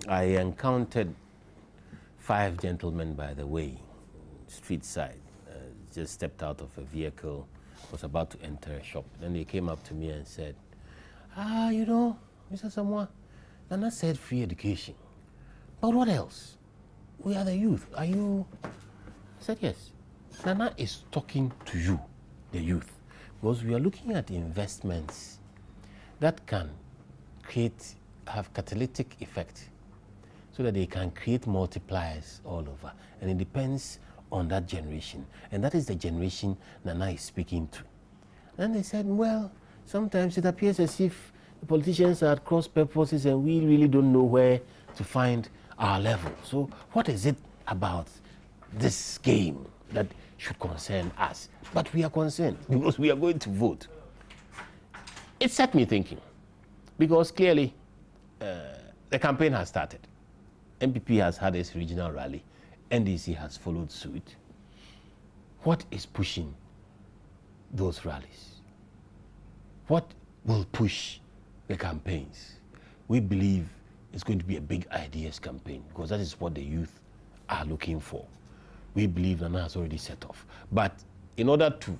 I encountered 5 gentlemen by the way, street side, just stepped out of a vehicle, was about to enter a shop. Then they came up to me and said, you know, Mr. Samoa, Nana said free education. But what else? We are the youth. Are you? I said, yes. Nana is talking to you, the youth, because we are looking at investments that can have catalytic effect so that they can create multipliers all over. And it depends on that generation. And that is the generation Nana is speaking to. And they said, well, sometimes it appears as if the politicians are at cross purposes and we really don't know where to find our level. So what is it about this game that should concern us? But we are concerned because we are going to vote. It set me thinking, because clearly the campaign has started. MPP has had its regional rally. NDC has followed suit. What is pushing those rallies? What will push the campaigns? We believe it's going to be a big ideas campaign, because that is what the youth are looking for. We believe Nana has already set off. But in order to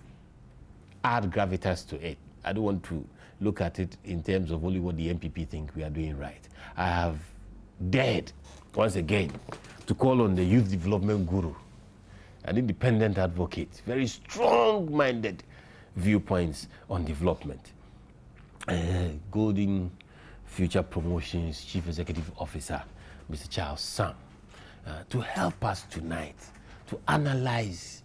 add gravitas to it, I don't want to look at it in terms of only what the MPP think we are doing right. I have dared, once again, to call on the youth development guru, an independent advocate, very strong-minded viewpoints on development. Golden Future Promotions Chief Executive Officer, Mr. Charles Sam, to help us tonight to analyze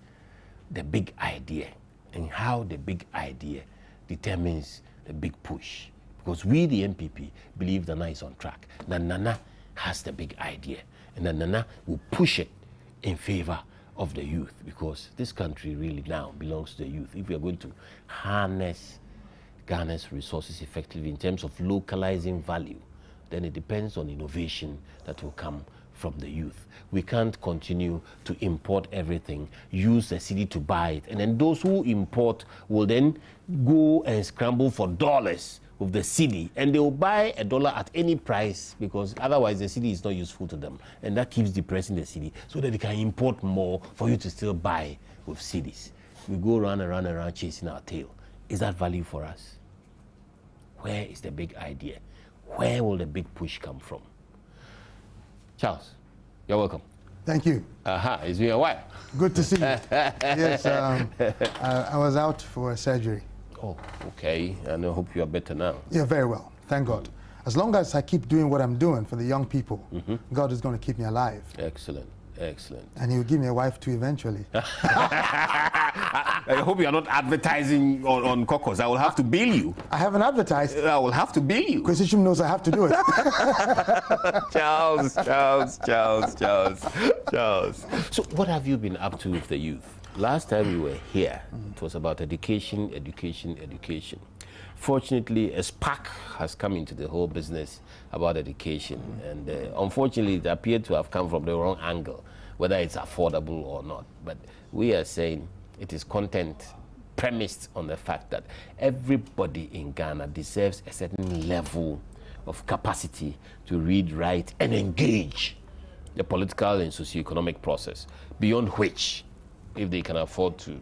the big idea and how the big idea determines the big push. Because we, the MPP, believe Nana is on track, that Nana has the big idea, and that Nana will push it in favor of the youth, because this country really now belongs to the youth. If we are going to harness Ghana's resources effectively in terms of localizing value, then it depends on innovation that will come from the youth. We can't continue to import everything, use the city to buy it, and then those who import will then go and scramble for dollars with the city, and they will buy a dollar at any price, because otherwise the city is not useful to them, and that keeps depressing the city, so that they can import more for you to still buy with cities. We go round and round and round chasing our tail. Is that value for us? Where is the big idea? Where will the big push come from? Charles, you're welcome. Thank you. It's been a while. Good to see you. Yes, I was out for a surgery. Oh, okay. And I hope you are better now. Yeah, very well. Thank God. As long as I keep doing what I'm doing for the young people, God is going to keep me alive. Excellent. Excellent. And He will give me a wife too eventually. I hope you are not advertising on Caucus. I will have to bill you. I haven't advertised. I will have to bill you. Because Ishim knows I have to do it. Charles. So what have you been up to with the youth? Last time we were here, it was about education. Fortunately, a spark has come into the whole business about education. And unfortunately, it appeared to have come from the wrong angle, whether it's affordable or not. But we are saying it is content premised on the fact that everybody in Ghana deserves a certain level of capacity to read, write, and engage the political and socio-economic process, beyond which, if they can afford to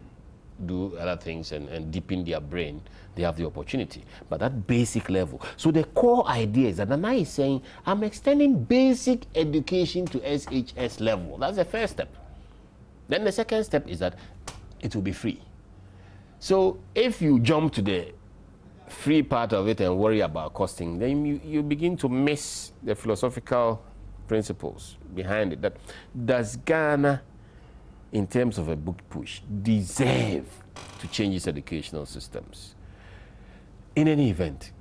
do other things and deepen their brain, they have the opportunity. But that basic level. So the core idea is that Nana is saying, I'm extending basic education to SHS level. That's the first step. Then the second step is that it will be free. So if you jump to the free part of it and worry about costing, then you begin to miss the philosophical principles behind it. That does Ghana, in terms of a book push, deserve to change its educational systems? In any event,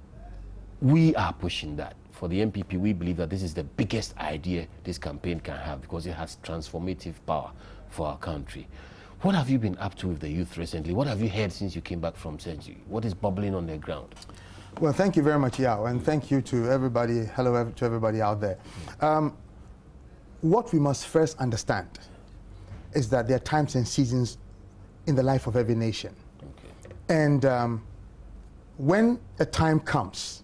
we are pushing that. For the MPP, we believe that this is the biggest idea this campaign can have, because it has transformative power for our country. What have you been up to with the youth recently? What have you heard since you came back from surgery? What is bubbling on the ground? Well, thank you very much, Yao, and thank you to everybody. Hello to everybody out there. What we must first understand is that there are times and seasons in the life of every nation. Okay. And when a time comes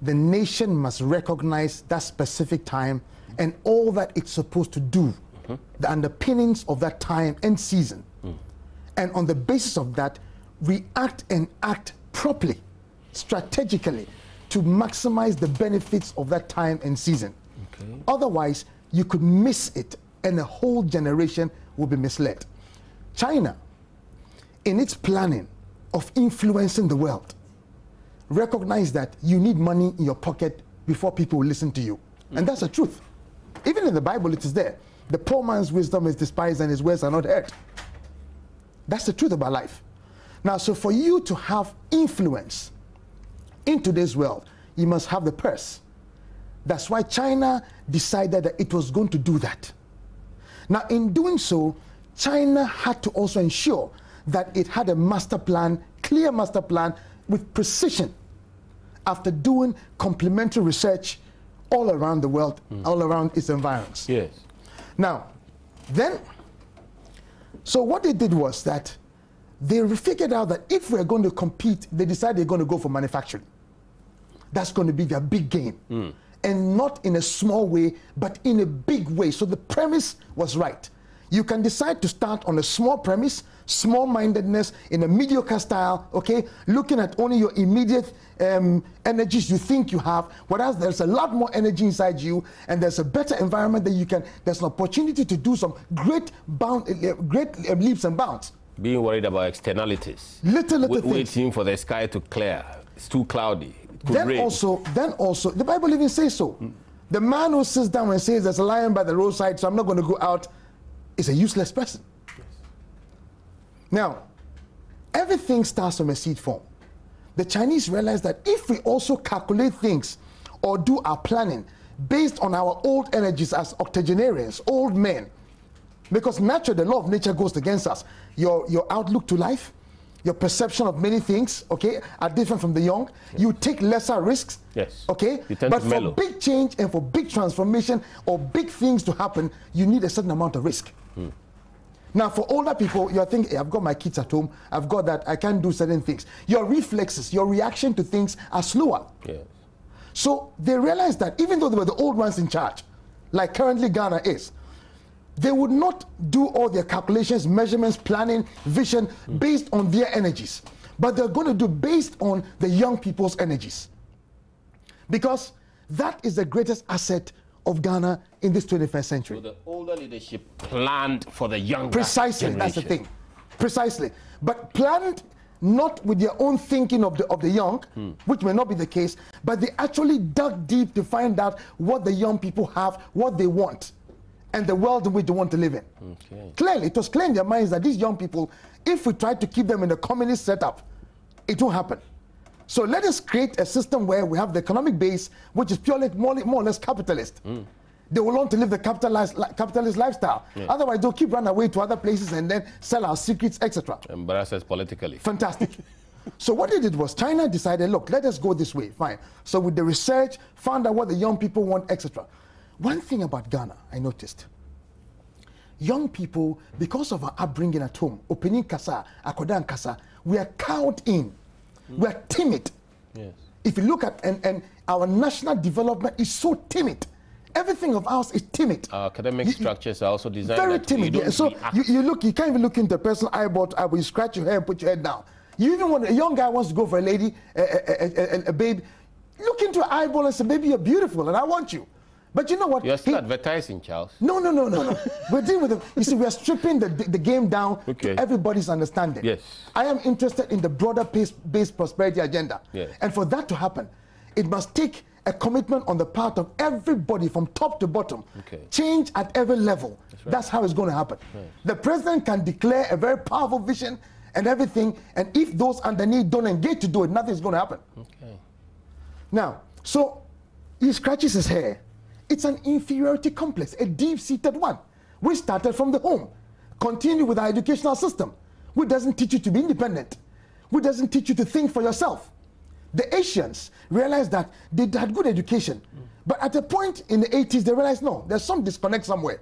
the nation must recognize that specific time and all that it's supposed to do, the underpinnings of that time and season. And on the basis of that, react and act properly, strategically, to maximize the benefits of that time and season. Otherwise, you could miss it and a whole generation will be misled. China, in its planning of influencing the world, recognize that you need money in your pocket before people will listen to you. And that's the truth. Even in the Bible, it is there. The poor man's wisdom is despised and his words are not heard. That's the truth about life. Now, so for you to have influence in today's world, you must have the purse. That's why China decided that it was going to do that. Now, in doing so, China had to also ensure that it had a master plan, clear master plan, with precision, after doing complementary research all around the world, all around its environs. Yes. Now, then, so what they did was that they figured out that if we're going to compete, they decided they're going to go for manufacturing. That's going to be their big gain. And not in a small way, but in a big way. So the premise was right. You can decide to start on a small premise, small-mindedness, in a mediocre style, okay, looking at only your immediate energies you think you have, whereas there's a lot more energy inside you, and there's a better environment that you can, there's an opportunity to do some great leaps and bounds. Being worried about externalities. Little things. Waiting for the sky to clear. It's too cloudy. It could rain. Then also, the Bible even says so. The man who sits down and says, there's a lion by the roadside, so I'm not going to go out, is a useless person. Yes. Now, everything starts from a seed form. The Chinese realize that if we also calculate things or do our planning based on our old energies as octogenarians, old men, because naturally the law of nature goes against us. Your outlook to life, your perception of many things, okay, are different from the young. Yes. You take lesser risks, yes, okay? But for big change and for big transformation or big things to happen, you need a certain amount of risk. Now, for older people, you're thinking, hey, I've got my kids at home, I've got that, I can't do certain things. Your reflexes, your reaction to things are slower. Yes. So they realized that even though they were the old ones in charge, like currently Ghana is, they would not do all their calculations, measurements, planning, vision based on their energies, but they're going to do based on the young people's energies. Because that is the greatest asset of Ghana in this 21st century. So the older leadership planned for the younger Precisely, generation. That's the thing. Precisely. But planned not with their own thinking of the young, which may not be the case, but they actually dug deep to find out what the young people have, what they want, and the world in which they want to live in. Okay. Clearly, it was clear in their minds that these young people, if we try to keep them in a communist setup, it won't happen. So let us create a system where we have the economic base, which is purely more or less capitalist. They will want to live the capitalist lifestyle. Yeah. Otherwise, they'll keep running away to other places and then sell our secrets, etc. Embarrass us politically. Fantastic. So what they did was China decided, look, let us go this way. Fine. So with the research, found out what the young people want, etc. One thing about Ghana, I noticed. Young people, because of our upbringing at home, opening kasa, akodan kasa, we are cowed in. We are timid. Yes. If you look at, and our national development is so timid. Everything of ours is timid. Our academic structures are also designed very timid. Yeah. So you look, you can't even look into a person eyeball to eyeball. You scratch your hair and put your head down. You even when a young guy wants to go for a lady, a babe, look into an eyeball and say, baby, you're beautiful and I want you. But you know what? You're still advertising, Charles. No. We're dealing with it. You see, we are stripping the game down to everybody's understanding. Yes. I am interested in the broader based prosperity agenda. Yes. And for that to happen, it must take a commitment on the part of everybody from top to bottom. Okay. Change at every level. That's how it's going to happen. Right. The president can declare a very powerful vision and everything, and if those underneath don't engage to do it, nothing's going to happen. Okay. Now, so he scratches his hair. It's an inferiority complex, a deep-seated one. We started from the home. Continue with our educational system, which doesn't teach you to be independent, which doesn't teach you to think for yourself. The Asians realized that they had good education, but at a point in the 80s, they realized, no, there's some disconnect somewhere.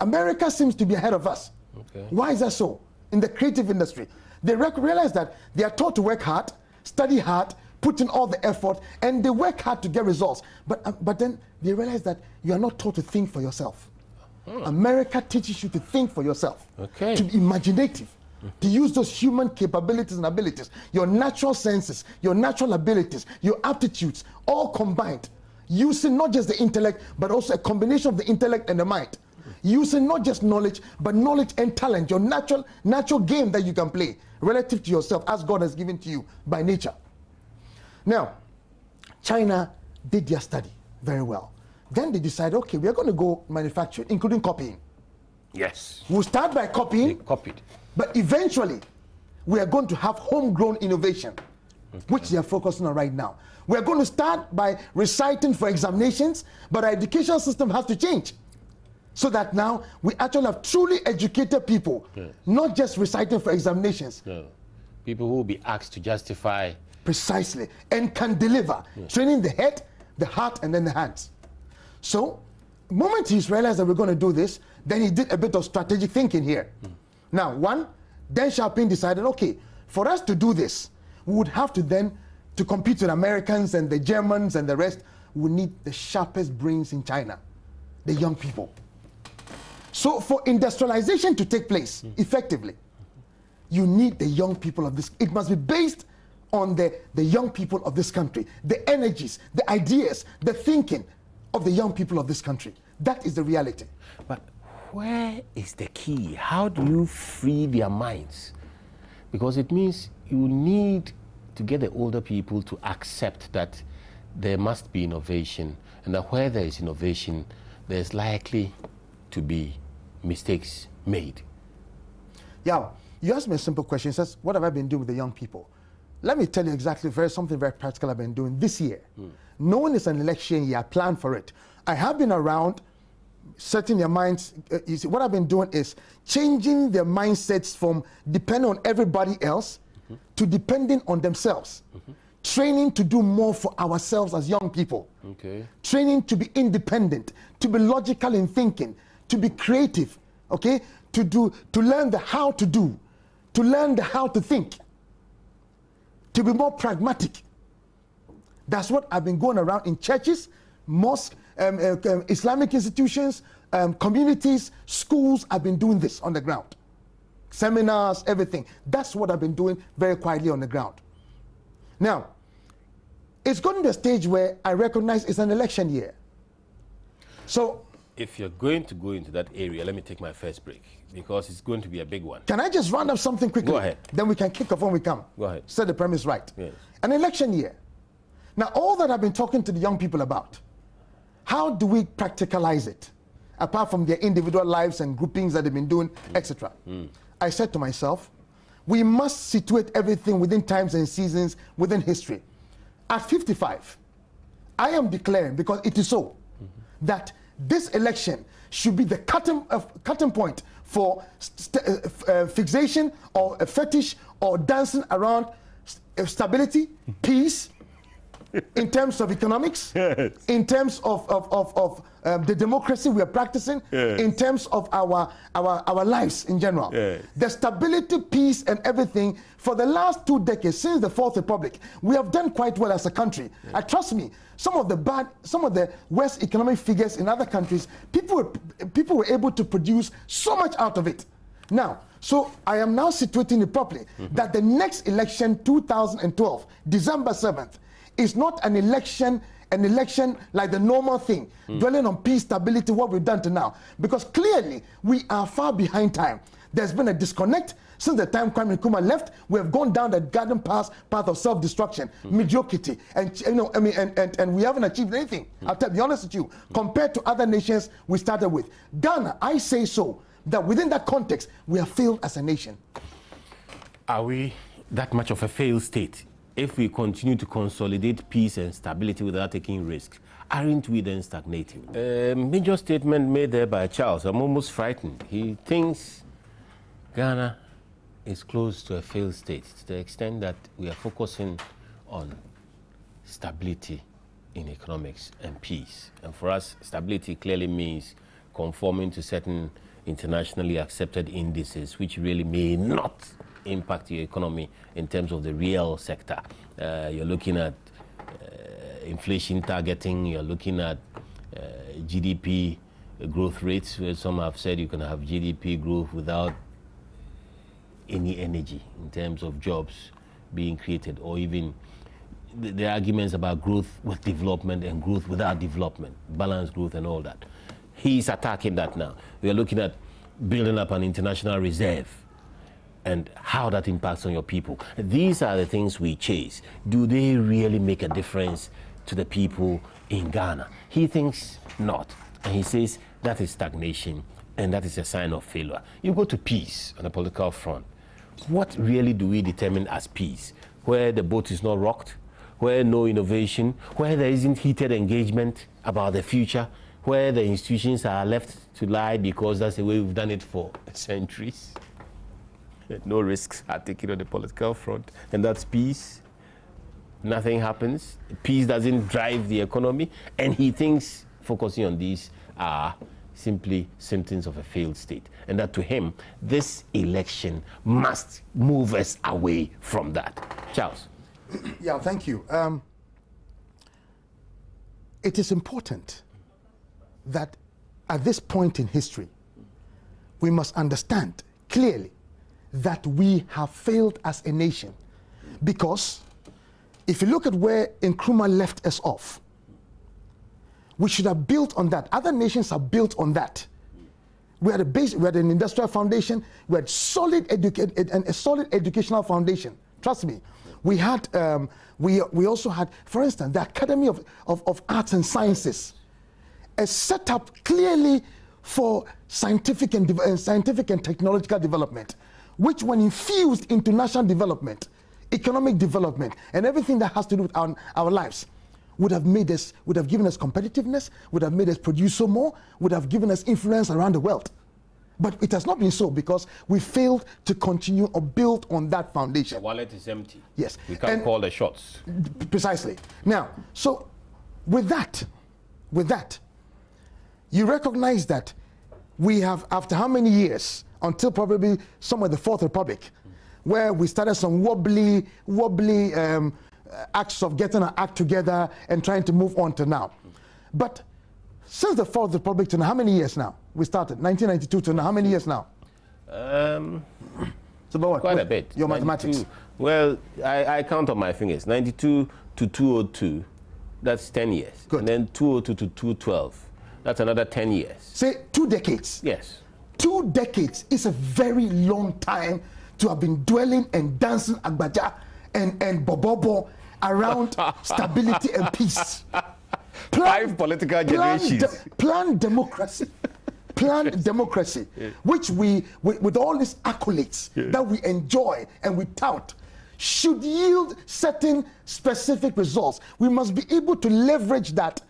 America seems to be ahead of us. Okay. Why is that so? In the creative industry, they realize that they are taught to work hard, study hard, put in all the effort, and they work hard to get results. But then they realize that you are not taught to think for yourself. America teaches you to think for yourself, to be imaginative, to use those human capabilities and abilities, your natural senses, your natural abilities, your aptitudes, all combined, using not just the intellect, but also a combination of the intellect and the mind. Using not just knowledge, but knowledge and talent, your natural game that you can play relative to yourself as God has given to you by nature. Now, China did their study very well. Then they decided, okay, we are going to go manufacture, including copying. Yes. We'll start by copying. They copied. But eventually, we are going to have homegrown innovation, which they are focusing on right now. We are going to start by reciting for examinations, but our education system has to change so that now we actually have truly educated people, not just reciting for examinations. No. People who will be asked to justify. Precisely, and can deliver, training the head, the heart, and then the hands. So, the moment he's realized that we're going to do this, then he did a bit of strategic thinking here. Now, Deng Xiaoping decided, okay, for us to do this, we would have to then, to compete with Americans and the Germans and the rest, we need the sharpest brains in China, the young people. So, for industrialization to take place effectively, you need the young people of this. It must be based on the young people of this country, the energies, the ideas, the thinking of the young people of this country. That is the reality. But where is the key? How do you free their minds? Because it means you need to get the older people to accept that there must be innovation, and that where there is innovation, there's likely to be mistakes made. Yeah, you asked me a simple question. It says, what have I been doing with the young people? Let me tell you exactly something very practical I've been doing this year. Knowing it's an election year, I plan for it. I have been around setting their minds. You see, what I've been doing is changing their mindsets from depending on everybody else to depending on themselves. Training to do more for ourselves as young people. Training to be independent, to be logical in thinking, to be creative, to learn the how to do, to learn the how to think, to be more pragmatic. That's what I've been going around in churches, mosques, Islamic institutions, communities, schools. I've been doing this on the ground. Seminars, everything. That's what I've been doing very quietly on the ground. Now, it's gotten to the stage where I recognize it's an election year. So, if you're going to go into that area, let me take my first break, because it's going to be a big one. Can I just round up something quickly? Go ahead. Then we can kick off when we come. Go ahead. Set the premise right. Yes. An election year. Now, all that I've been talking to the young people about, how do we practicalize it? Apart from their individual lives and groupings that they've been doing, etc. I said to myself, we must situate everything within times and seasons, within history. At 55, I am declaring, because it is so, that this election should be the cutting point for fixation or a fetish or dancing around stability, peace, in terms of economics, in terms of the democracy we are practicing, in terms of our lives in general. The stability, peace, and everything for the last 2 decades, since the Fourth Republic, we have done quite well as a country. Trust me, some of the worst economic figures in other countries, people were able to produce so much out of it. Now, so I am now situating it properly, that the next election, 2012, December 7th, is not an election like the normal thing, dwelling on peace, stability, what we've done to now. Because clearly, we are far behind time. There's been a disconnect. Since the time Kwame Nkrumah left, we have gone down the garden path of self-destruction, mediocrity, and and we haven't achieved anything. I'll be honest with you. Compared to other nations we started with, Ghana, I say so, that within that context, we have failed as a nation. Are we that much of a failed state? If we continue to consolidate peace and stability without taking risks, aren't we then stagnating? A major statement made there by Charles. I'm almost frightened. He thinks Ghana is close to a failed state to the extent that we are focusing on stability in economics and peace. And for us, stability clearly means conforming to certain internationally accepted indices, which really may not impact your economy in terms of the real sector. You're looking at inflation targeting, you're looking at GDP growth rates, where some have said you can have GDP growth without any energy in terms of jobs being created, or even the arguments about growth with development and growth without development, balanced growth and all that. He's attacking that now. We are looking at building up an international reserve and how that impacts on your people. These are the things we chase. Do they really make a difference to the people in Ghana? He thinks not. And he says that is stagnation and that is a sign of failure. You go to peace on the political front. What really do we determine as peace? Where the boat is not rocked, where no innovation, where there isn't heated engagement about the future, where the institutions are left to lie because that's the way we've done it for centuries. No risks are taken on the political front, and that's peace. Nothing happens. Peace doesn't drive the economy, and he thinks focusing on these are simply symptoms of a failed state, and that to him, this election must move us away from that. Charles. Yeah, thank you. It is important that at this point in history, we must understand clearly that we have failed as a nation. Because if you look at where Nkrumah left us off, we should have built on that. Other nations have built on that. We had a base, we had an industrial foundation, we had a solid educational foundation. Trust me. We had, we also had, for instance, the Academy of Arts and Sciences, a setup clearly for scientific and technological development, which when infused into national development, economic development, and everything that has to do with our lives, would have made us, would have given us competitiveness, would have made us produce more, would have given us influence around the world. But it has not been so because we failed to continue or build on that foundation. The wallet is empty. Yes. We can't call the shots. Precisely. Now, so with that, you recognize that we have, after how many years, until probably somewhere the Fourth Republic, where we started some wobbly acts of getting our act together and trying to move on to now. But since the Fourth Republic to now, how many years now? We started 1992 to now, how many years now? So about what? Quite a bit. Your mathematics. Well, I count on my fingers. 92 to 202, that's 10 years. Good. And then 202 to 212, that's another 10 years. Say 2 decades. Yes. 2 decades is a very long time to have been dwelling and dancing agbaja and bobobo around stability and peace. Five political generations. Planned democracy. Planned democracy, which we, with all these accolades that we enjoy and we tout, should yield certain specific results. We must be able to leverage that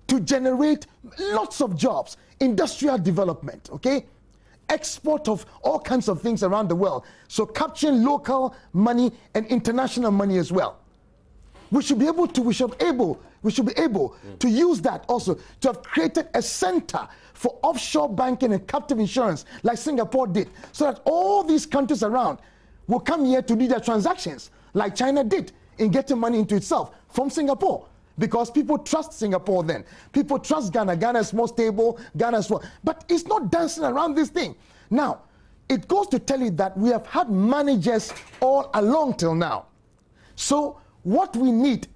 to generate lots of jobs, industrial development, okay? Export of all kinds of things around the world. So capturing local money and international money as well. We should be able to use that also to have created a center for offshore banking and captive insurance like Singapore did, so that all these countries around will come here to do their transactions like China did in getting money into itself from Singapore. Because people trust Singapore then. People trust Ghana. Ghana is more stable, Ghana is more. But it's not dancing around this thing. Now, it goes to tell you that we have had managers all along till now. So what we need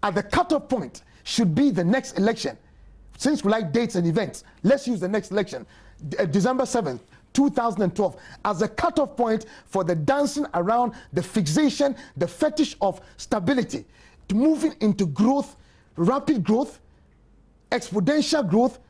at the cutoff point should be the next election. Since we like dates and events, let's use the next election, December 7th, 2012, as a cutoff point for the dancing around the fixation, the fetish of stability, to moving into growth, rapid growth, exponential growth,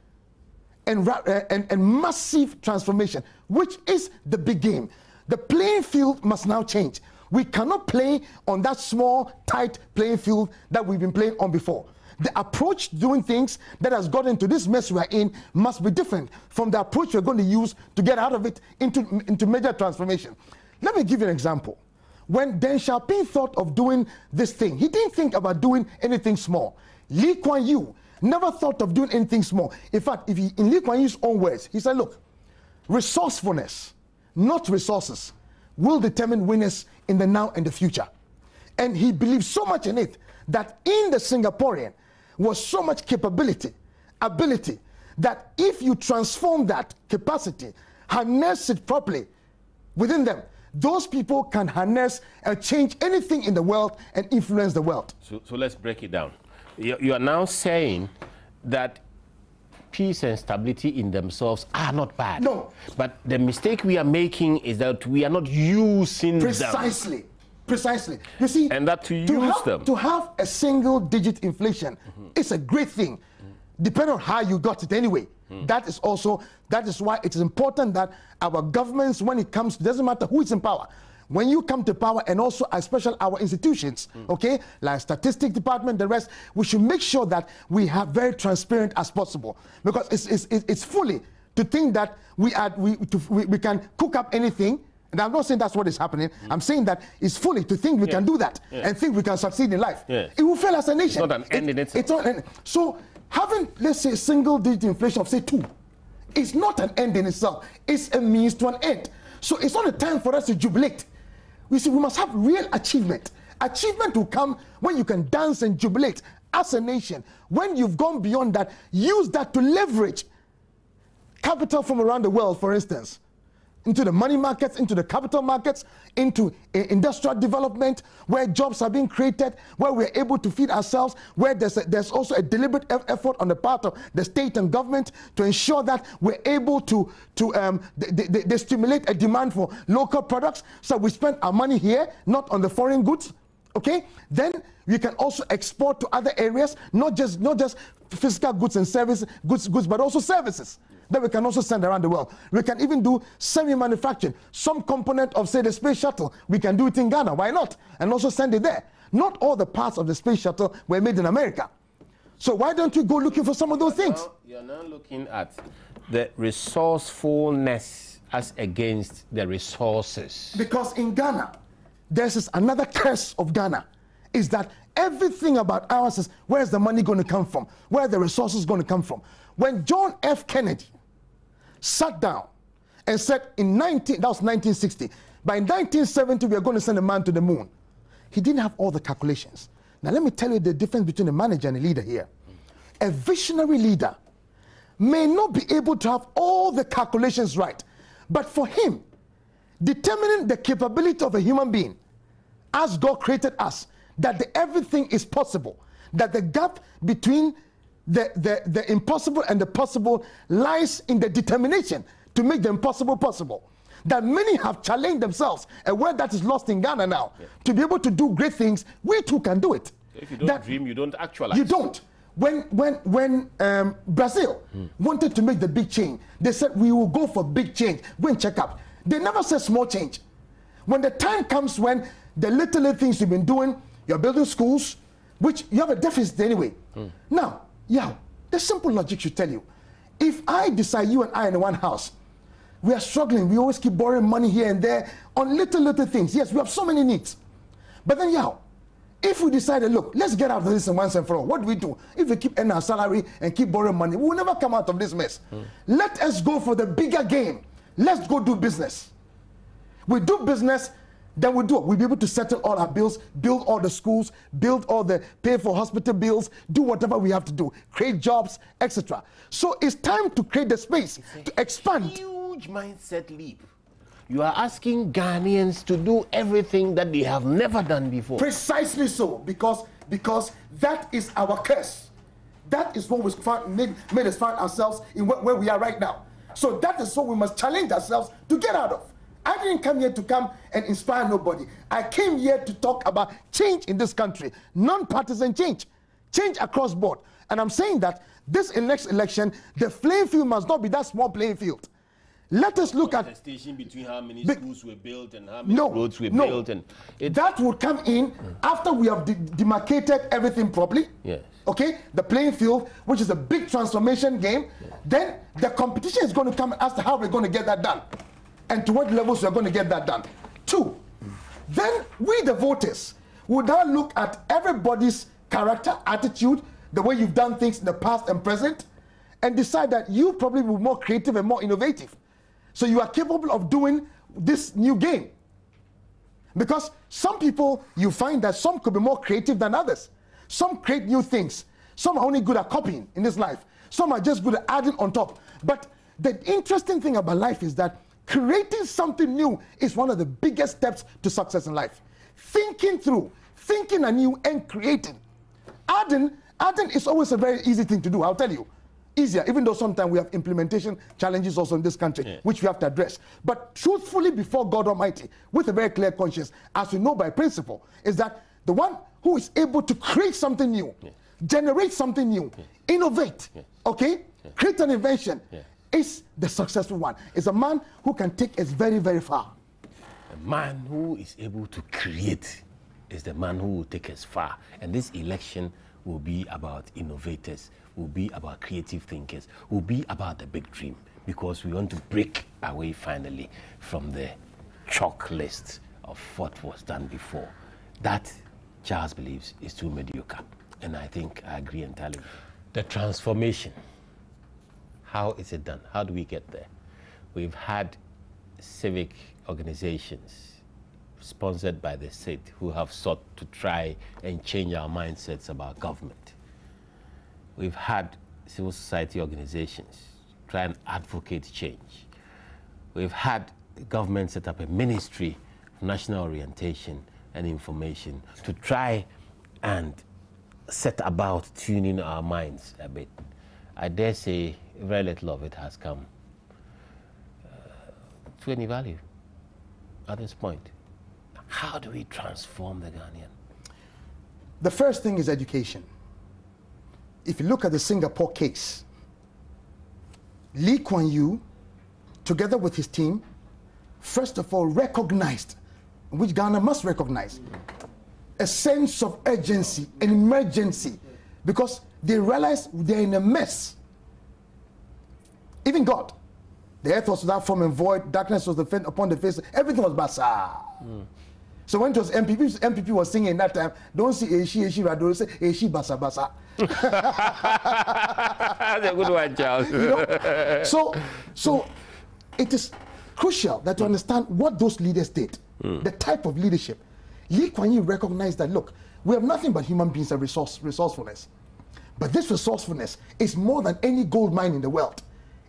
and massive transformation, which is the big game. The playing field must now change. We cannot play on that small, tight playing field that we've been playing on before. The approach to doing things that has got into this mess we're in must be different from the approach we're going to use to get out of it into major transformation. Let me give you an example. When Deng Xiaoping thought of doing this thing, he didn't think about doing anything small. Lee Kuan Yew never thought of doing anything small. In fact, in Lee Kuan Yew's own words, he said, look, resourcefulness, not resources, will determine winners in the now and the future. And he believed so much in it that in the Singaporean was so much capability, ability, that if you transform that capacity, harness it properly within them, those people can harness and change anything in the world and influence the world. So let's break it down. You are now saying that peace and stability in themselves are not bad. No. But the mistake we are making is that we are not using Precisely. them. Precisely. You see, and that to use them. To have a single-digit inflation is a great thing, depending on how you got it anyway. That is why it is important that our governments, when it comes, doesn't matter who is in power, when you come to power, and also especially our institutions, okay, like Statistics Department, the rest, we should make sure that we have very transparent as possible, because it's fully to think that we can cook up anything. And I'm not saying that's what is happening. I'm saying that it's fully to think we can do that and think we can succeed in life. It will fail as a nation. It's not an end in itself. It's not an end. So having, let's say, single-digit inflation of, say, 2, it's not an end in itself. It's a means to an end. So it's not a time for us to jubilate. We see, we must have real achievement. Achievement will come when you can dance and jubilate as a nation. When you've gone beyond that, use that to leverage capital from around the world, for instance, into the money markets, into the capital markets, into industrial development, where jobs are being created, where we're able to feed ourselves, where there's also a deliberate effort on the part of the state and government to ensure that we're able to they stimulate a demand for local products, so we spend our money here, not on the foreign goods, okay? Then we can also export to other areas, not just physical goods and services, goods, but also services that we can also send around the world. We can even do semi-manufacturing. Some component of, say, the space shuttle, we can do it in Ghana. Why not? And also send it there. Not all the parts of the space shuttle were made in America. So why don't we go looking for some of those things? You're now looking at the resourcefulness as against the resources. Because in Ghana, there's another curse of Ghana, is that everything about ours is, where's the money going to come from? Where are the resources going to come from? When John F. Kennedy sat down and said that was 1960, by 1970 we are going to send a man to the moon, he didn't have all the calculations. Now let me tell you the difference between a manager and a leader here. A visionary leader may not be able to have all the calculations right, but for him, determining the capability of a human being as God created us, that everything is possible, that the gap between the impossible and the possible lies in the determination to make the impossible possible. That many have challenged themselves, a word that is lost in Ghana now, to be able to do great things. We too can do it. If you don't dream, you don't actualize. You don't. When Brazil wanted to make the big change, they said we will go for big change. Go and check up. They never said small change. When the time comes when the little things you've been doing, you're building schools, which you have a deficit anyway. Now, the simple logic should tell you, if I decide you and I in one house, we are struggling, we always keep borrowing money here and there on little things. Yes, we have so many needs. But then, if we decided, look, let's get out of this once and for all, what do we do? If we keep earning our salary and keep borrowing money, we will never come out of this mess. Let us go for the bigger game. Let's go do business. We do business, then we'll be able to settle all our bills, build all the schools, pay for hospital bills, do whatever we have to do, create jobs, etc. So it's time to create the space to expand. Huge mindset leap. You are asking Ghanaians to do everything that they have never done before. Precisely so, because that is our curse. That is what made us find ourselves in where we are right now. So that is what we must challenge ourselves to get out of. I didn't come here to come and inspire nobody. I came here to talk about change in this country, non-partisan change across board. And I'm saying that this next election, the playing field must not be that small playing field. Let us look at the station between how many schools were built and how many roads were built, and that would come in after we have demarcated everything properly. Yes. Okay, the playing field, which is a big transformation game. Then the competition is going to come as to how we're going to get that done, and to what levels we're going to get that done. 2, then we the voters would now look at everybody's character, attitude, the way you've done things in the past and present, and decide that you probably will be more creative and more innovative. So you are capable of doing this new game. Because some people, you find that some could be more creative than others. Some create new things. Some are only good at copying in this life. Some are just good at adding on top. But the interesting thing about life is that creating something new is one of the biggest steps to success in life. Thinking through, thinking anew and creating. Adding is always a very easy thing to do, I'll tell you. Easier, even though sometimes we have implementation challenges also in this country, which we have to address. But truthfully before God Almighty, with a very clear conscience, as we know by principle, is that the one who is able to create something new, generate something new, innovate, okay, create an invention, is the successful one. Is a man who can take us very, very far. A man who is able to create is the man who will take us far. And this election will be about innovators, will be about creative thinkers, will be about the big dream, because we want to break away finally from the chalk list of what was done before. That, Charles believes, is too mediocre. And I think I agree entirely. The transformation, how is it done? How do we get there? We've had civic organizations sponsored by the state who have sought to try and change our mindsets about government. We've had civil society organizations try and advocate change. We've had the government set up a ministry of national orientation and information to try and set about tuning our minds a bit. I dare say very little of it has come to any value at this point. How do we transform the Ghanaian? The first thing is education. If you look at the Singapore case, Lee Kuan Yew, together with his team, first of all recognized, which Ghana must recognize, a sense of urgency, an emergency, because they realized they're in a mess. Even God, the earth was without form and void, darkness was upon the face, everything was basa. So when it was MPP was singing that time, don't see Eshi Rado, say Eshi Basa Basa. That's a good one, Charles. You know, so it is crucial that to understand what those leaders did, the type of leadership. Lee Kuan Yew recognized that, look, we have nothing but human beings and resourcefulness. But this resourcefulness is more than any gold mine in the world.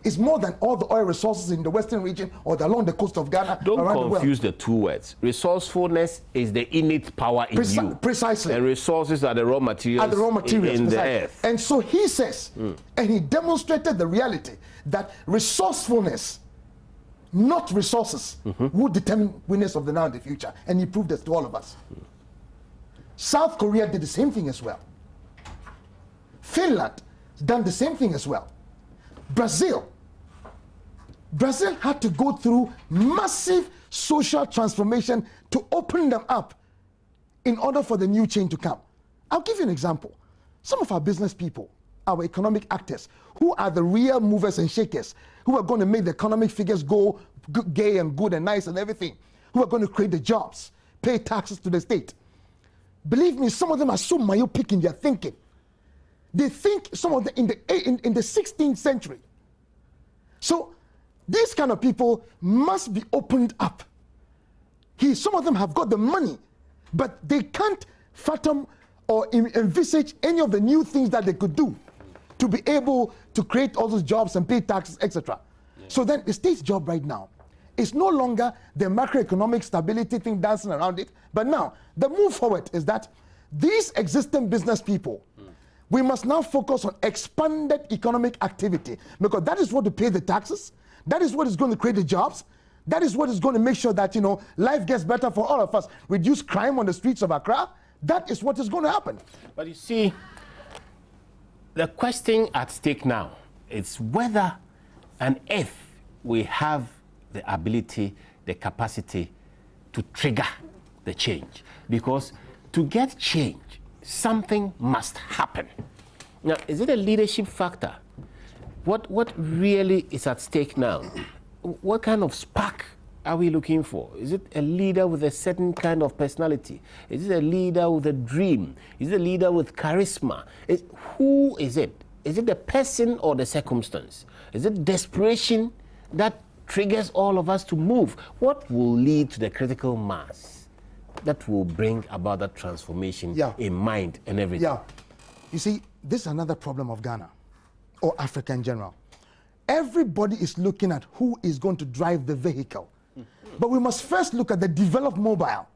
It's more than all the oil resources in the western region or along the coast of Ghana. Don't confuse the two words. Resourcefulness is the innate power in you. Precisely. The resources are the raw materials, in the earth. And so he says, and he demonstrated the reality that resourcefulness, not resources, would determine winners of the now and the future. And he proved this to all of us. South Korea did the same thing as well. Finland done the same thing as well. Brazil had to go through massive social transformation to open them up in order for the new change to come. I'll give you an example. Some of our business people, our economic actors, who are the real movers and shakers, who are going to make the economic figures go gay and good and nice and everything, who are going to create the jobs, pay taxes to the state. Believe me, some of them are so myopic in their thinking. They think some of them in the 16th century. So these kind of people must be opened up. Some of them have got the money, but they can't fathom or envisage any of the new things that they could do to be able to create all those jobs and pay taxes, etc. So then the state's job right now is no longer the macroeconomic stability thing dancing around it, but now the move forward is that these existing business people, we must now focus on expanded economic activity, because that is what to pay the taxes, that is what is going to create the jobs, that is what is going to make sure that, you know, life gets better for all of us, reduce crime on the streets of Accra. That is what is going to happen. But you see, the question at stake now is whether and if we have the ability, the capacity to trigger the change. Because to get change, something must happen. Now, is it a leadership factor? What really is at stake now? What kind of spark are we looking for? Is it a leader with a certain kind of personality? Is it a leader with a dream? Is it a leader with charisma? Who is it? Is it the person or the circumstance? Is it desperation that triggers all of us to move? What will lead to the critical mass that will bring about that transformation in mind and everything? Yeah. You see, this is another problem of Ghana or Africa in general. Everybody is looking at who is going to drive the vehicle. But we must first look at the developed mobile.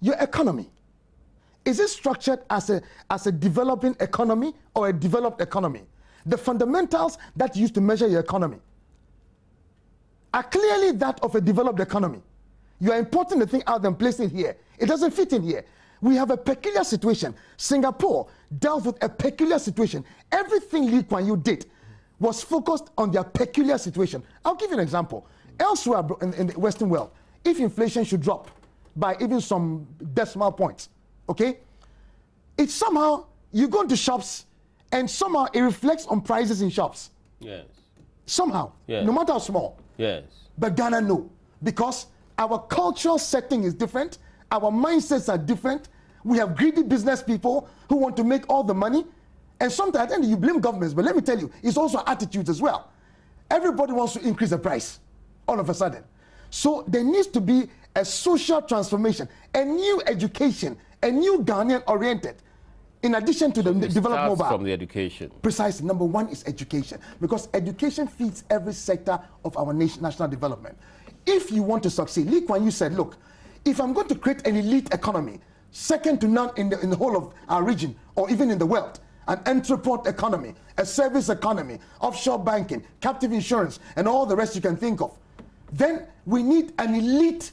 Your economy. Is it structured as a developing economy or a developed economy? The fundamentals that you use to measure your economy are clearly that of a developed economy. You are importing the thing out and placing it here. It doesn't fit in here. We have a peculiar situation. Singapore dealt with a peculiar situation. Everything Lee Kuan Yew did was focused on their peculiar situation. I'll give you an example. Elsewhere in the Western world, if inflation should drop by even some decimal points, okay, it's somehow, you go into shops and somehow it reflects on prices in shops. Yes. Somehow, yes. No matter how small. Yes. But Ghana, no, because our cultural setting is different, our mindsets are different. We have greedy business people who want to make all the money, and sometimes at the end you blame governments, but let me tell you, it's also attitudes as well. Everybody wants to increase the price all of a sudden. So there needs to be a social transformation, a new education, a new Ghanaian oriented, in addition to the developed mobile. From the education. Precisely. Number one is education, because education feeds every sector of our national development. If you want to succeed, Lee Kuan Yew said, look, if I'm going to create an elite economy, second to none in the whole of our region or even in the world, an entrepreneur economy, a service economy, offshore banking, captive insurance, and all the rest you can think of, then we need an elite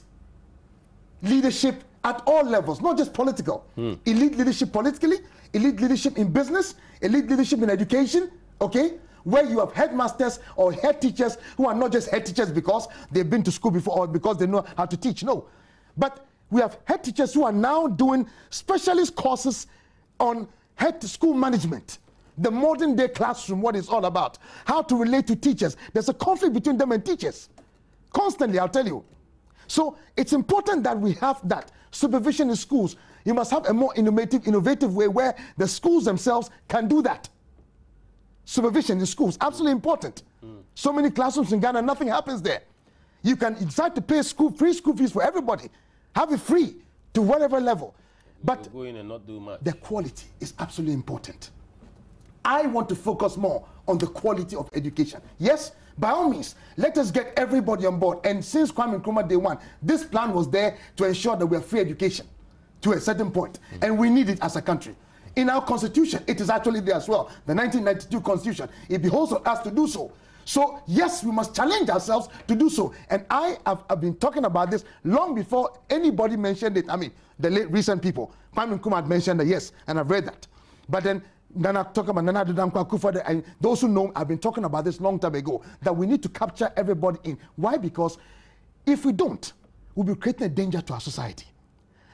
leadership at all levels, not just political. Elite leadership politically, elite leadership in business, elite leadership in education, okay? Where you have headmasters or head teachers who are not just head teachers because they've been to school before or because they know how to teach, no. But we have head teachers who are now doing specialist courses on head to school management, the modern day classroom, what it's all about, how to relate to teachers. There's a conflict between them and teachers. Constantly, I'll tell you. So it's important that we have that supervision in schools. You must have a more innovative way where the schools themselves can do that. Supervision in schools, absolutely important. So many classrooms in Ghana, nothing happens there. You can decide to pay free school fees for everybody. Have it free to whatever level. But go in and not do much. The quality is absolutely important. I want to focus more on the quality of education. Yes, by all means, let us get everybody on board. And since Kwame Nkrumah Day 1, this plan was there to ensure that we have free education to a certain point. And we need it as a country. In our constitution, it is actually there as well. The 1992 constitution, it behoves on us to do so. So yes, we must challenge ourselves to do so. And I've been talking about this long before anybody mentioned it. I mean, the recent people. Kwame Nkrumah had mentioned that, yes, and I've read that. But then Nana talk about Nana Addo Dankwa Akufo-Addo, and those who know, I've been talking about this long time ago, that we need to capture everybody in. Why? Because if we don't, we'll be creating a danger to our society.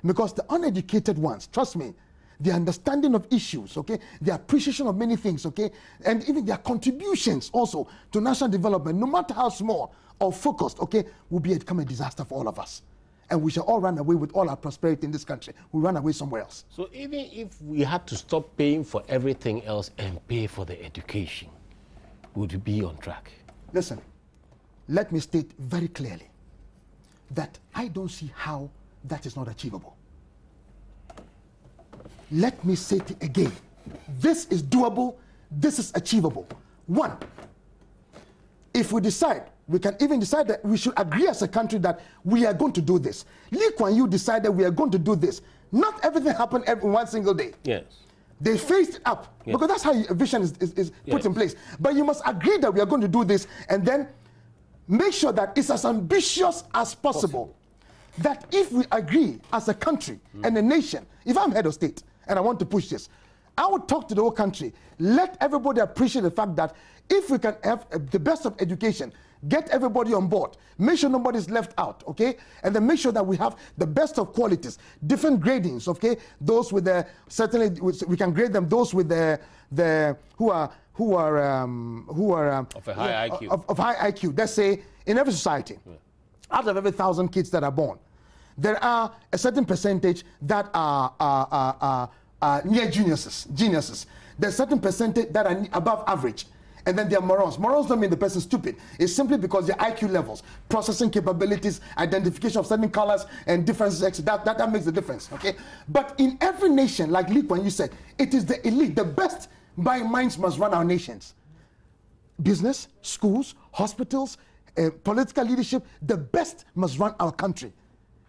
Because the uneducated ones, trust me, their understanding of issues, okay, their appreciation of many things, okay, and even their contributions also to national development, no matter how small or focused, okay, will become a disaster for all of us. And we shall all run away with all our prosperity in this country. We'll run away somewhere else. So even if we had to stop paying for everything else and pay for the education, would we be on track? Listen, let me state very clearly that I don't see how that is not achievable. Let me say it again. This is doable. This is achievable. One, if we decide, we can even decide that we should agree as a country that we are going to do this. Lee Kuan Yew decided we are going to do this. Not everything happened every one single day. Yes. They phased it up, yes, because that's how a vision is yes, put in place. But you must agree that we are going to do this and then make sure that it's as ambitious as possible. That if we agree as a country and a nation, if I'm head of state and I want to push this, I would talk to the whole country. Let everybody appreciate the fact that if we can have the best of education, get everybody on board, make sure nobody's left out, okay? And then make sure that we have the best of qualities, different gradings, okay? Those with the, certainly we can grade them, those with who are of a high IQ. Of high IQ. Let's say in every society, out of every 1,000 kids that are born, there are a certain percentage that are near geniuses. There's a certain percentage that are above average. and then there are morons. Morons don't mean the person is stupid. It's simply because their IQ levels, processing capabilities, identification of certain colors and differences, that makes the difference, okay? But in every nation, like Lee Kuan Yew said, it is the elite, the best minds must run our nations. Business, schools, hospitals, political leadership, the best must run our country.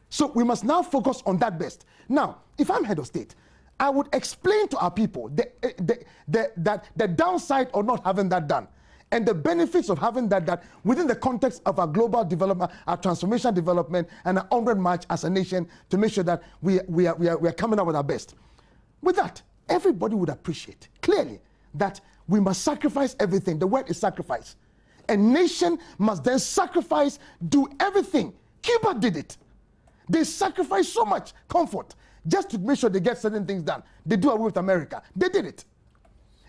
So we must now focus on that best. Now, if I'm head of state, I would explain to our people the downside of not having that done and the benefits of having that done within the context of our global development, our transformation development, and our onward march as a nation to make sure that we are coming up with our best. With that, everybody would appreciate clearly that we must sacrifice everything. The word is sacrifice. A nation must then sacrifice, do everything. Cuba did it. They sacrificed so much comfort just to make sure they get certain things done. They do away with America. They did it.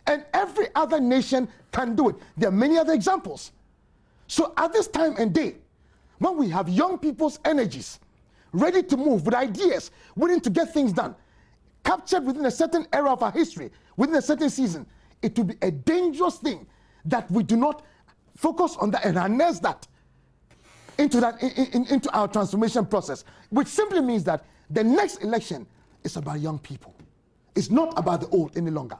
And every other nation can do it. There are many other examples. So at this time and day, when we have young people's energies ready to move with ideas, willing to get things done, captured within a certain era of our history, within a certain season, it will be a dangerous thing that we do not focus on that and harness that into our transformation process, which simply means that the next election is about young people. It's not about the old any longer.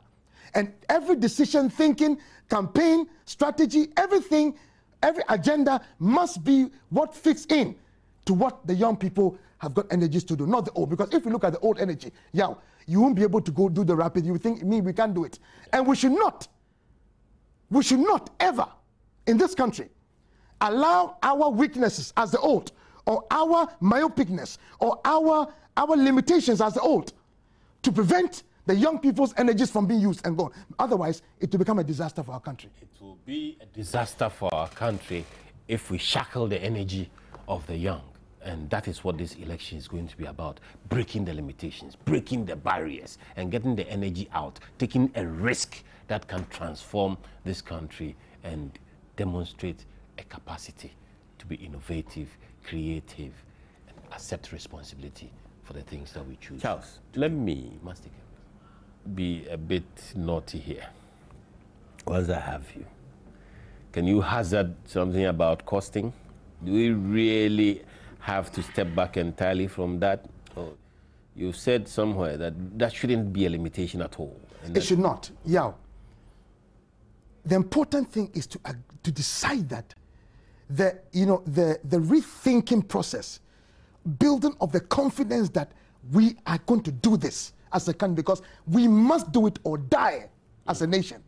And every decision, thinking, campaign, strategy, everything, every agenda must be what fits in to what the young people have got energies to do, not the old. Because if you look at the old energy, yeah, you won't be able to go do the rapid. You think, we can't do it. And we should not ever, in this country, allow our weaknesses as the old, or our myopicness, or our limitations as the old, to prevent the young people's energies from being used and gone. Otherwise, it will become a disaster for our country. It will be a disaster for our country if we shackle the energy of the young. And that is what this election is going to be about. Breaking the limitations, breaking the barriers, and getting the energy out, taking a risk that can transform this country and demonstrate a capacity to be innovative, creative, and accept responsibility for the things that we choose. Charles, let me be a bit naughty here. Once I have you, can you hazard something about costing? Do we really have to step back entirely from that? Or you said somewhere that that shouldn't be a limitation at all. It should not. Yeah. The important thing is to decide that the rethinking process, building of the confidence that we are going to do this as a country, because we must do it or die as a nation.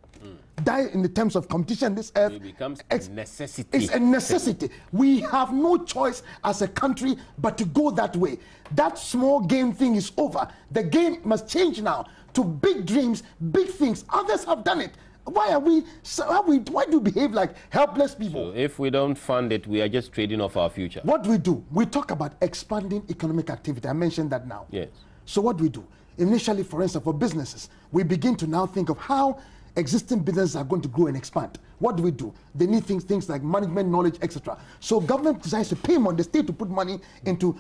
Die in the terms of competition. This earth, it becomes a necessity. It's a necessity. We have no choice as a country but to go that way. That small game thing is over. The game must change now to big dreams, big things. Others have done it. Why do we behave like helpless people? So if we don't fund it, we are just trading off our future. What do we do? We talk about expanding economic activity. I mentioned that now. Yes. So what do we do? Initially, for instance, for businesses, we begin to now think of how existing businesses are going to grow and expand. What do we do? They need things like management knowledge, etc. So government decides to pay money, the state to put money into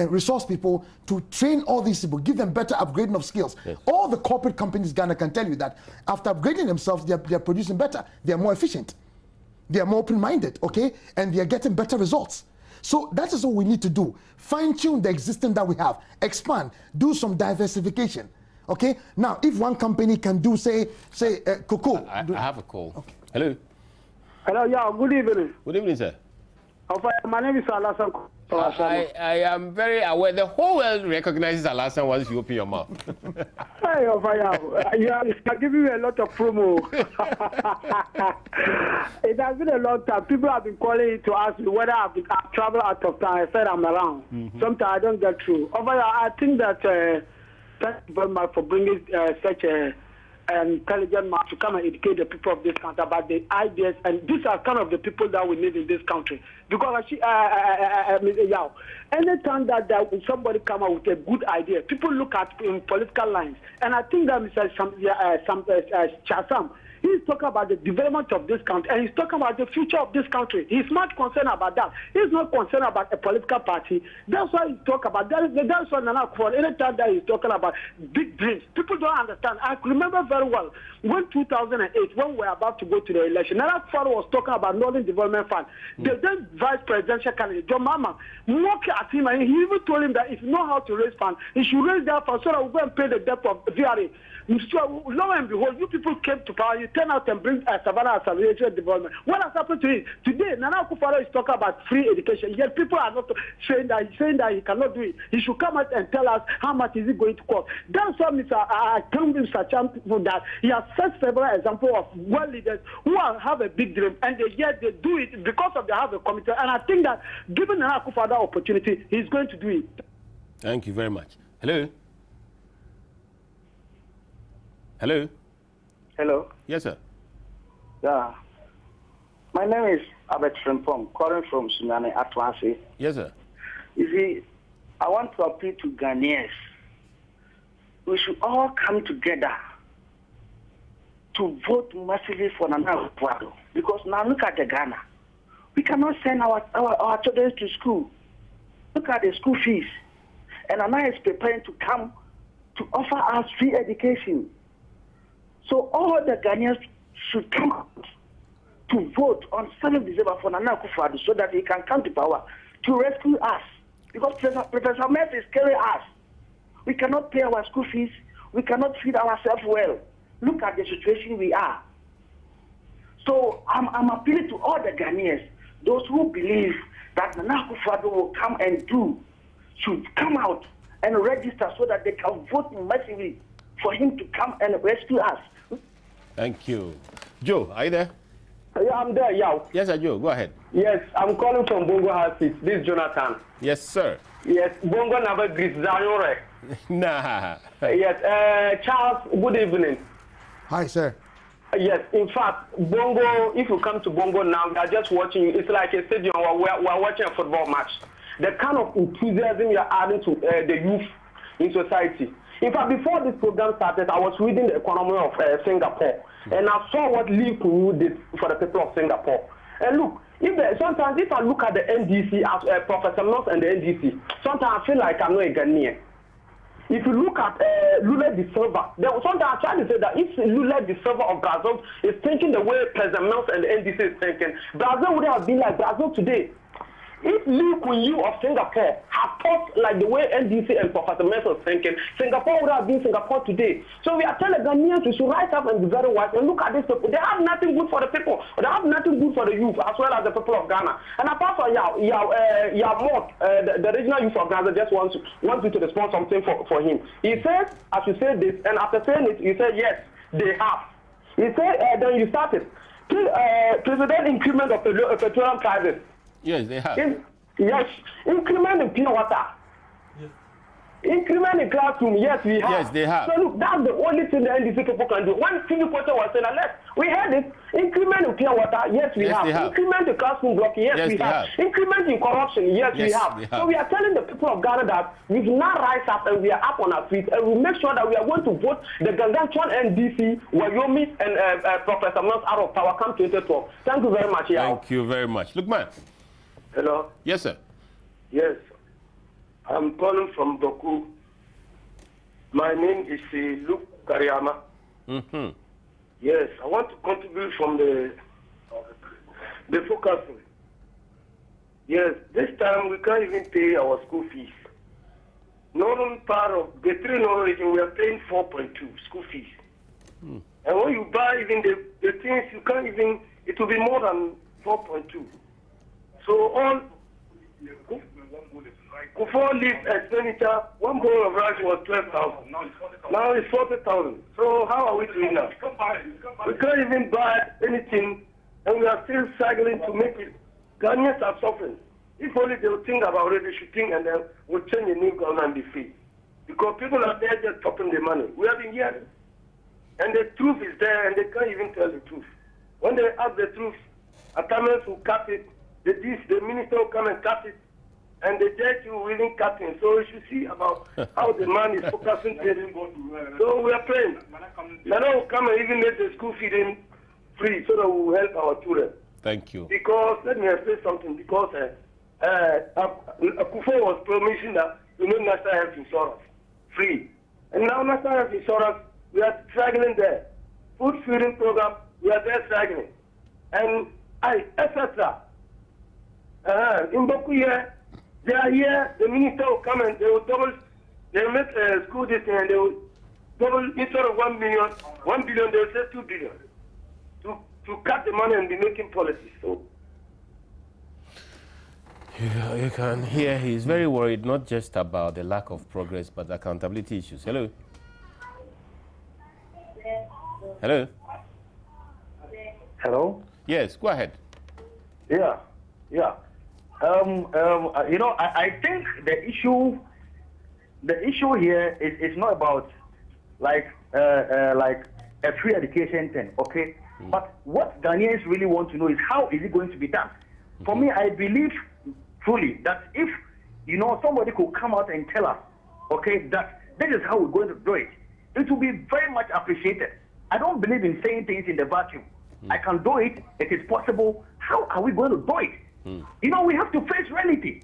resource people to train all these people, give them better upgrading of skills. Yes. All the corporate companies in Ghana can tell you that after upgrading themselves, they're producing better, they're more efficient, they're more open-minded, okay? And they're getting better results. So that is what we need to do. Fine-tune the existing that we have, expand, do some diversification. Okay. Now, if one company can do, say, cocoa. I have a call. Okay. Hello. Hello. Yeah. Good evening. Good evening, sir. My name is Alasan. I am very aware. The whole world recognizes Alasan once you open your mouth. Hey, you are giving me a lot of promo. It has been a long time. People have been calling to ask me whether I've traveled out of town. I said I'm around. Sometimes I don't get through. I think that. Thank you very much for bringing such an intelligent man to come and educate the people of this country about the ideas. And these are kind of the people that we need in this country. Because anytime that somebody come up with a good idea, people look at in political lines. And I think that Mr. Chasam, He's talking about the development of this country, and he's talking about the future of this country. He's not concerned about that. He's not concerned about a political party. That's why he's talking about that. That's why Nana Akufo, anytime that he's talking about big dreams, people don't understand. I remember very well when 2008, when we were about to go to the election, Nana Akufo was talking about Northern Development Fund. The then vice presidential candidate, John Mama, mocked at him, and he even told him that if you know how to raise funds, he should raise that fund so that we go and pay the debt of VRA. So, lo and behold, you people came to power, you turn out and bring Savannah Association Development. What has happened to it? Today, Nana Akufo is talking about free education, yet people are not saying that he cannot do it. He should come out and tell us how much is it going to cost. That's why I tell Mr. Champion that he has set several examples of world leaders who have a big dream, and yet they do it because of they have a committee. And I think that given Nana Akufo that opportunity, he's going to do it. Thank you very much. Hello? Hello? Hello? Yes, sir. Yeah. My name is Albert Frimpong, calling from Tsunami Atlantic. Yes, sir. You see, I want to appeal to Ghanaians. We should all come together to vote massively for Nana Akufo. Because now look at the Ghana. We cannot send our children to school. Look at the school fees. And Nana is preparing to come to offer us free education. So all the Ghanaians should come out to vote on 7th December for Nana Akufo so that he can come to power to rescue us. Because Professor Metz is carrying us. We cannot pay our school fees. We cannot feed ourselves well. Look at the situation we are. So I'm appealing to all the Ghanaians, those who believe that Nana Akufo will come and do, should come out and register so that they can vote massively for him to come and rescue us. Thank you. Joe, are you there? Yeah, I'm there, yeah. Yes, sir, Joe, go ahead. Yes, I'm calling from Bongo House. This is Jonathan. Yes, sir. Yes, Bongo never greets Zayore. Nah. Yes, Charles, good evening. Hi, sir. Yes, in fact, Bongo, if you come to Bongo now, we are just watching you. It's like a stadium where we are watching a football match. The kind of enthusiasm you are adding to the youth in society. In fact, before this program started, I was reading the economy of Singapore, and I saw what Lee Kuan Yew did for the people of Singapore. And look, sometimes if I look at the NDC as Professor Mills and the NDC, sometimes I feel like I'm not a Ghanaian. If you look at Lula da Silva, sometimes I try to say that if Lula da Silva of Brazil is thinking the way President Mills and the NDC is thinking, Brazil would have been like Brazil today. If Lee Kuan Yew of Singapore had thought like the way NDC and Professor Mills was thinking, Singapore would have been Singapore today. So we are telling Ghanaians we should rise up and be very wise and look at these people. They have nothing good for the people. They have nothing good for the youth as well as the people of Ghana. And apart from the regional youth organizer just wants you to respond something for him. He says, as you say this, and after saying it, you say, yes, they have. He said, then you started. President increment of the petroleum prices. Yes, they have. Yes, increment in pure water. Yes. Increment in classroom, yes, we have. Yes, they have. So look, that's the only thing the NDC people can do. When Philip Potter was saying, we had it. Increment in pure water, yes, we have. Increment in classroom block, yes, we have. Increment in corruption, yes, we have. So we are telling the people of Ghana that we will now rise up and we are up on our feet and we make sure that we are going to vote the Gangantuan NDC, Wayomi, and Professor Mills out of power come 2012. Thank you very much. Thank you very much. Look, man. Hello? Yes, sir. Yes. I'm calling from Doku. My name is Luke Kariama. Mm-hmm. Yes, I want to contribute from the focusing. Yes, this time we can't even pay our school fees. Northern part of the 3 Northern region, we are paying 4.2 school fees. And when you buy even the things, you can't even, it will be more than 4.2. So all before leave expenditure, 1 bowl of rice was 12,000. Now it's 40,000. So how are we doing now? We can't even buy anything, and we are still struggling to make it. Ghanaians are suffering. If only they would think about it, they should think, and then we'll change the new government and be free. Because people are there just chopping the money. We have been hearing. And the truth is there, and they can't even tell the truth. When they ask the truth, Atamas will cut it. The minister will come and cut it, and the judge will really cut it. So you should see about how the man is focusing. So we are praying. Nana will come and even make the school feeding free so that we will help our children. Thank you. Because, let me explain something, because Akufo was promising that we make national health insurance free. And now national health insurance, we are struggling there. Food feeding program, we are there struggling. And etc. In Boku here, they are here, the minister will come and they will double, they will make a school this and they will double, instead of 1 billion, they will say 2 billion. To cut the money and be making policies. So you can hear he's very worried, not just about the lack of progress, but accountability issues. Hello? Hello? Hello? Yes, go ahead. Yeah. You know, I think the issue here is not about like a free education thing, okay? But what Ghanaians really want to know is how is it going to be done? For me, I believe truly that if, you know, somebody could come out and tell us, okay, that this is how we're going to do it, it will be very much appreciated. I don't believe in saying things in the vacuum. I can do it. It is possible. How are we going to do it? You know, we have to face reality.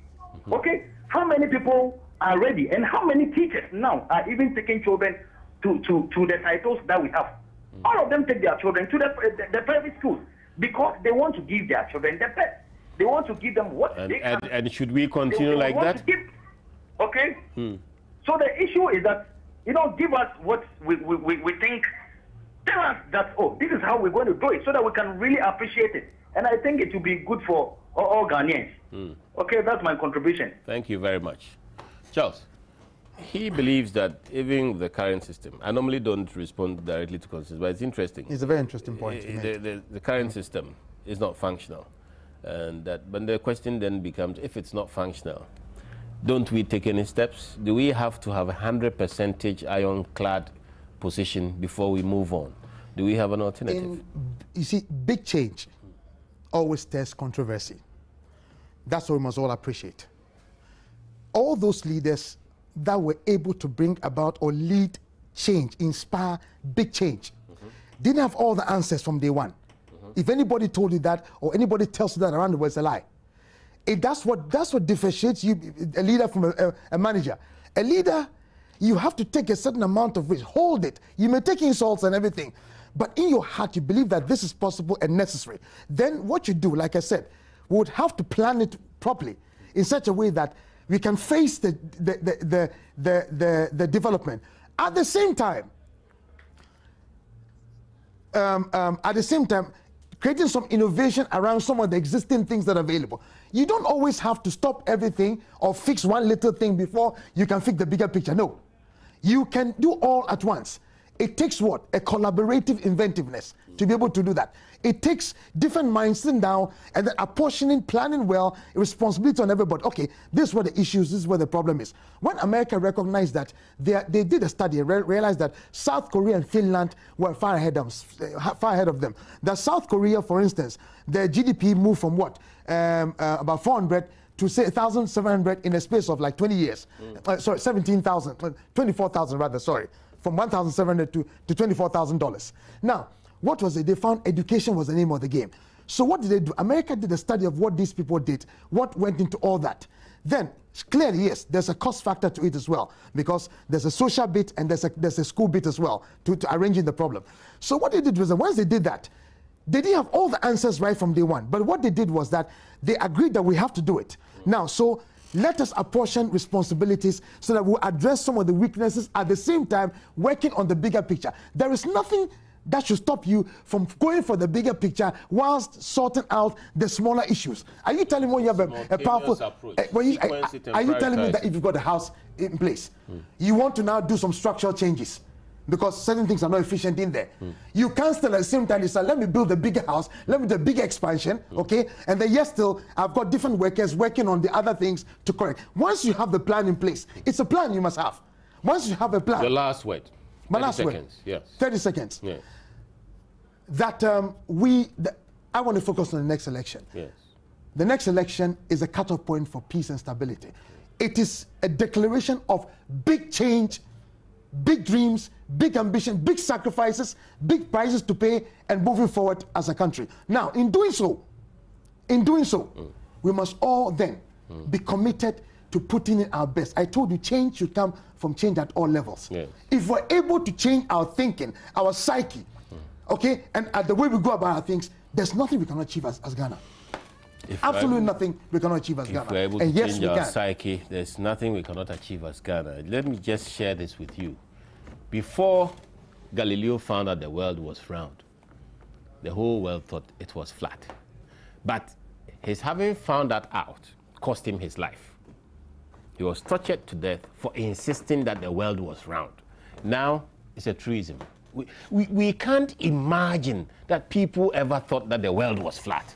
Okay? How many people are ready? And how many teachers now are even taking children to the titles that we have? All of them take their children to the private schools because they want to give their children the best. They want to give them what they can. And should we continue like that? Okay? So the issue is that, you know, give us what we think. Tell us that, oh, this is how we're going to do it so that we can really appreciate it. And I think it will be good for all Ghanaians. Okay, that's my contribution. Thank you very much. Charles, he believes that even the current system, I normally don't respond directly to concerns, but it's interesting. It's a very interesting point. The current system is not functional. And but the question then becomes, if it's not functional, don't we take any steps? Do we have to have a 100% ironclad position before we move on? Do we have an alternative? You see, big change always stirs controversy. That's what we must all appreciate. All those leaders that were able to bring about or lead change, inspire big change, didn't have all the answers from day one. If anybody told you that, or anybody tells you that around the world, it's a lie. That's what differentiates you, a leader from a manager. A leader, you have to take a certain amount of risk, hold it. You may take insults and everything, but in your heart you believe that this is possible and necessary. Then what you do, like I said, we would have to plan it properly in such a way that we can face the development. At the same time, creating some innovation around some of the existing things that are available. You don't always have to stop everything or fix one little thing before you can fix the bigger picture. No. You can do all at once. It takes what? A collaborative inventiveness to be able to do that. It takes different minds sitting down and then apportioning, planning well, responsibility on everybody. Okay, this is where the issues, this is where the problem is. When America recognized that, they did a study and realized that South Korea and Finland were far ahead of them. That South Korea, for instance, their GDP moved from what? About 400 to say 1,700 in a space of like 20 years. Sorry, 17,000, 24,000 rather, sorry. From $1,700 to $24,000. Now, what was it? They found education was the name of the game. So what did they do? America did a study of what these people did, what went into all that. Then, clearly, yes, there's a cost factor to it as well, because there's a social bit and there's a school bit as well to arranging the problem. So what they did was that once they did that, they didn't have all the answers right from day one. But what they did was that they agreed that we have to do it. Now, so let us apportion responsibilities so that we'll address some of the weaknesses at the same time working on the bigger picture. There is nothing that should stop you from going for the bigger picture whilst sorting out the smaller issues. Are you telling me when you have a powerful approach? Are you telling me that if you've got a house in place, you want to now do some structural changes because certain things are not efficient in there? You can't still at the same time decide, let me build a bigger house, let me do a bigger expansion, okay? And then yes, still, I've got different workers working on the other things to correct. Once you have the plan in place, it's a plan you must have. Once you have a plan. The last word. My last 30 word. seconds, yes. 30 seconds. Yes. That I want to focus on the next election. Yes. The next election is a cutoff point for peace and stability. It is a declaration of big change big dreams, big ambition, big sacrifices, big prices to pay, and moving forward as a country. Now, in doing so, we must all then be committed to putting in our best. I told you change should come from change at all levels. Yes. If we're able to change our thinking, our psyche, okay, and the way we go about our things, there's nothing we cannot achieve as Ghana. Absolutely nothing we cannot achieve as Ghana. If we're able to and yes, change we our can. psyche, there's nothing we cannot achieve as Ghana. Let me just share this with you. Before Galileo found out the world was round, the whole world thought it was flat. But his having found that out cost him his life. He was tortured to death for insisting that the world was round. Now, it's a truism. We can't imagine that people ever thought that the world was flat.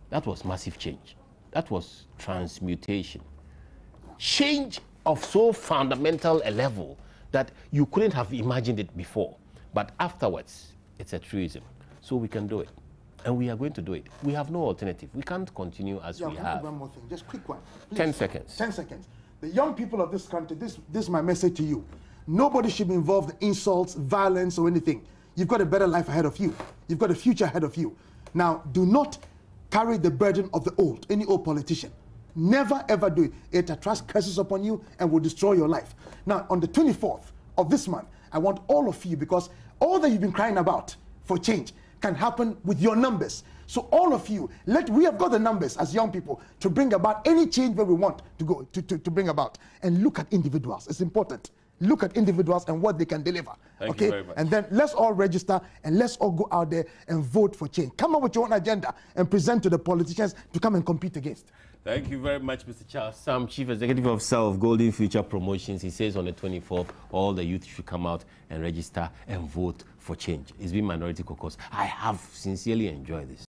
That was massive change. That was transmutation. Change of so fundamental a level that you couldn't have imagined it before. But afterwards, it's a truism. So we can do it. And we are going to do it. We have no alternative. We can't continue as we have. One more thing, just quick one. Please. 10 seconds. 10 seconds. The young people of this country, this is my message to you. Nobody should be involved in insults, violence, or anything. You've got a better life ahead of you. You've got a future ahead of you. Now, do not carry the burden of the old, any old politician. Never, ever do it. It attracts curses upon you and will destroy your life. Now, on the 24th of this month, I want all of you, because all that you've been crying about for change can happen with your numbers. So all of you, we have got the numbers as young people to bring about any change that we want to go to bring about. And look at individuals. It's important. Look at individuals and what they can deliver. Thank you very much. And then let's all register and let's all go out there and vote for change. Come up with your own agenda and present to the politicians to come and compete against. Thank you very much, Mr. Charles Sam, Chief Executive Officer of Golden Future Promotions. He says on the 24th, all the youth should come out and register and vote for change. It's been Minority Caucus. I have sincerely enjoyed this.